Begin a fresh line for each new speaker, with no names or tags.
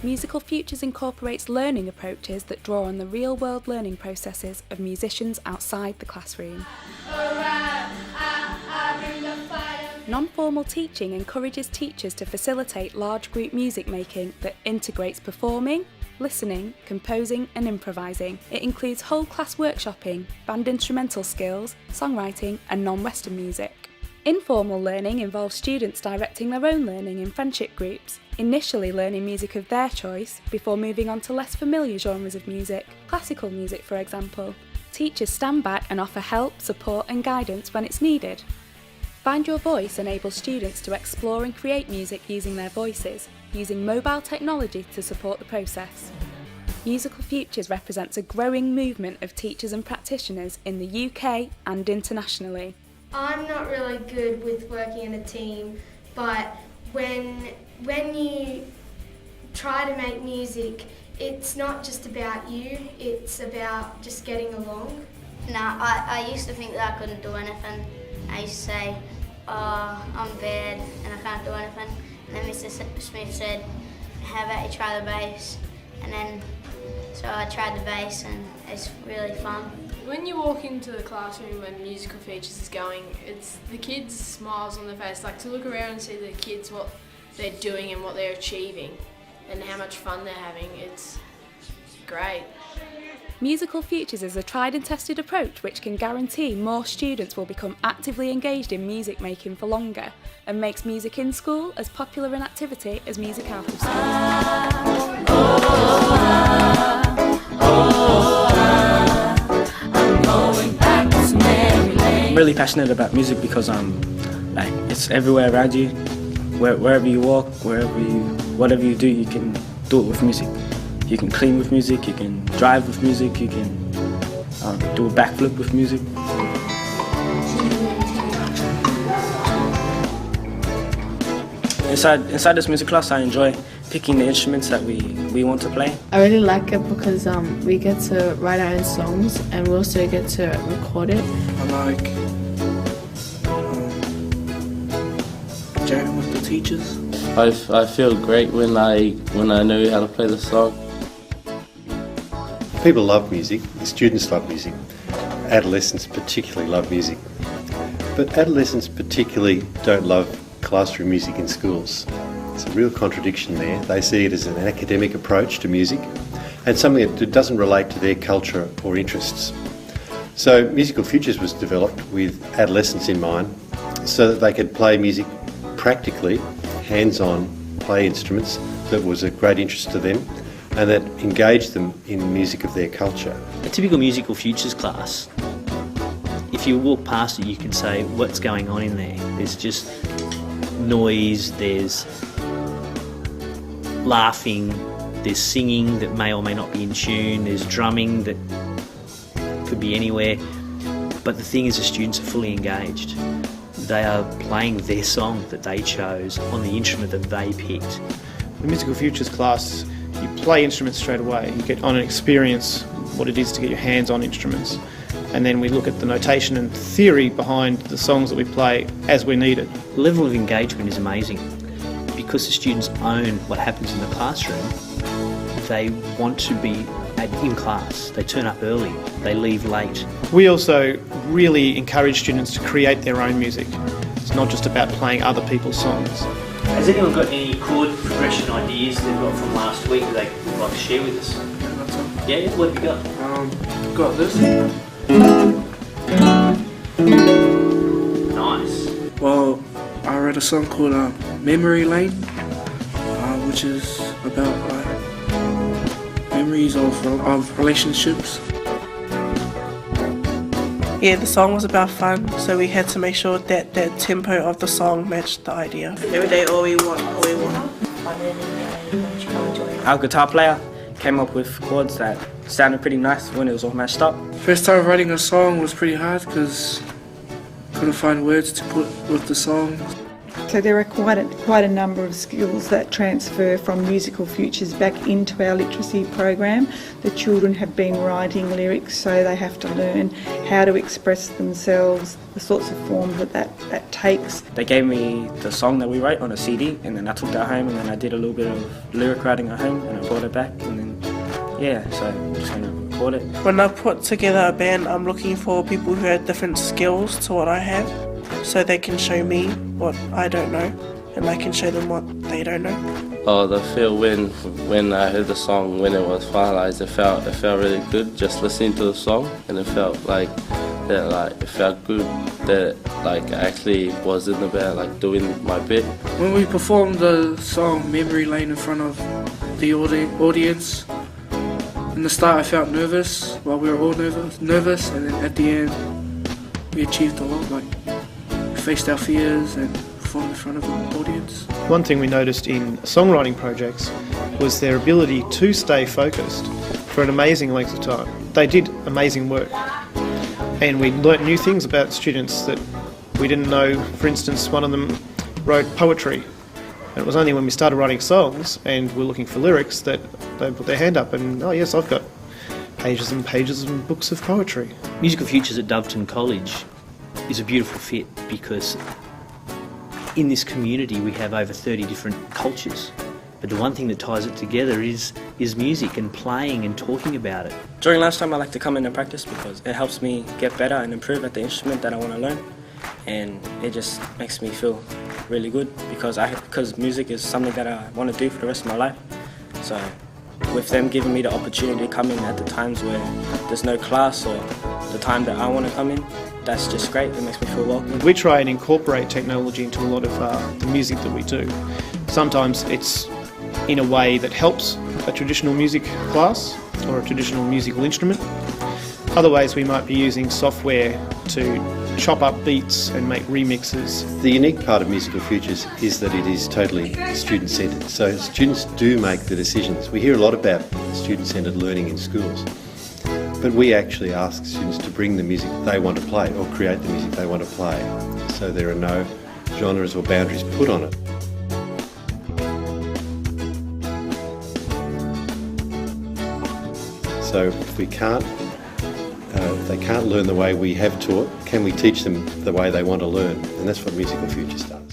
Musical Futures incorporates learning approaches that draw on the real-world learning processes of musicians outside the classroom. Non-formal teaching encourages teachers to facilitate large group music making that integrates performing, listening, composing and improvising. It includes whole class workshopping, band instrumental skills, songwriting and non-Western music. Informal learning involves students directing their own learning in friendship groups, initially learning music of their choice before moving on to less familiar genres of music, classical music for example. Teachers stand back and offer help, support and guidance when it's needed. Find Your Voice enables students to explore and create music using their voices, using mobile technology to support the process. Musical Futures represents a growing movement of teachers and practitioners in the UK and internationally.
I'm not really good with working in a team, but when you try to make music, it's not just about you, it's about just getting along.
I used to think that I couldn't do anything. I used to say, oh, I'm bad and I can't do anything. And then Mr. Smith said, how about you try the bass? And then, so I tried the bass and it's really fun.
When you walk into the classroom when Musical Futures is going, it's the kids' smiles on their face, like to look around and see the kids, what they're doing and what they're achieving and how much fun they're having, it's great.
Musical Futures is a tried and tested approach which can guarantee more students will become actively engaged in music making for longer and makes music in school as popular an activity as music out of school.
I'm really passionate about music because it's everywhere around you. Wherever you walk, whatever you do, you can do it with music. You can clean with music, you can drive with music, you can do a backflip with music. Inside this music class, I enjoy picking the instruments that we want to play.
I really like it because we get to write our own songs and we also get to record it.
I like jamming with the teachers.
I feel great when I know how to play the song.
People love music, students love music, adolescents particularly love music. But adolescents particularly don't love classroom music in schools. There's a real contradiction there. They see it as an academic approach to music and something that doesn't relate to their culture or interests. So Musical Futures was developed with adolescents in mind so that they could play music practically, hands-on, play instruments that was of great interest to them and that engaged them in music of their culture.
A typical Musical Futures class, if you walk past it you can say what's going on in there. There's just noise, there's laughing, there's singing that may or may not be in tune, there's drumming that could be anywhere, but the thing is the students are fully engaged. They are playing their song that they chose on the instrument that they picked.
The Musical Futures class, you play instruments straight away. You get on and experience what it is to get your hands on instruments. And then we look at the notation and theory behind the songs that we play as we need it.
The level of engagement is amazing. Because the students own what happens in the classroom, they want to be in class. They turn up early, they leave late.
We also really encourage students to create their own music. It's not just about playing other people's songs.
Has anyone got any chord progression ideas they've got from last week that they would like to share with us? Yeah, what have you got?
Got this.
Nice.
Well, I read a song called Memory Lane, which is about memories of relationships.
Yeah, the song was about fun, so we had to make sure that the tempo of the song matched the idea. Every day, all we want.
Our guitar player came up with chords that sounded pretty nice when it was all mashed up.
First time writing a song was pretty hard because couldn't find words to put with the song.
So there are quite a number of skills that transfer from Musical Futures back into our literacy program. The children have been writing lyrics, so they have to learn how to express themselves, the sorts of forms that takes.
They gave me the song that we wrote on a CD, and then I took that home, and then I did a little bit of lyric writing at home, and I brought it back, and then so I'm just going to record it.
When I put together a band, I'm looking for people who have different skills to what I have, so they can show me what I don't know, and I can show them what they don't know.
Oh, the feel when I heard the song, when it was finalized, it felt really good just listening to the song, and it felt like that, it felt good that I actually was in the band, doing my bit.
When we performed the song Memory Lane in front of the audience, in the start I felt nervous, while we were all nervous, and then at the end we achieved a lot, we faced our fears and performed in front of an audience.
One thing we noticed in songwriting projects was their ability to stay focused for an amazing length of time. They did amazing work, and we learnt new things about students that we didn't know. For instance, one of them wrote poetry. And it was only when we started writing songs and we're looking for lyrics that they put their hand up and, oh yes, I've got pages and pages and books of poetry.
Musical Futures at Doveton College is a beautiful fit because in this community we have over 30 different cultures. But the one thing that ties it together is music and playing and talking about it.
During lunchtime I like to come in and practice because it helps me get better and improve at the instrument that I want to learn, and it just makes me feel really good because music is something that I want to do for the rest of my life. So with them giving me the opportunity to come in at the times where there's no class or the time that I want to come in, that's just great. It makes me feel welcome.
We try and incorporate technology into a lot of the music that we do. Sometimes it's in a way that helps a traditional music class or a traditional musical instrument. Other ways we might be using software to chop up beats and make remixes.
The unique part of Musical Futures is that it is totally student-centred, so students do make the decisions. We hear a lot about student-centred learning in schools, but we actually ask students to bring the music they want to play or create the music they want to play, so there are no genres or boundaries put on it. So if they can't learn the way we have taught, can we teach them the way they want to learn? And that's what Musical Futures does.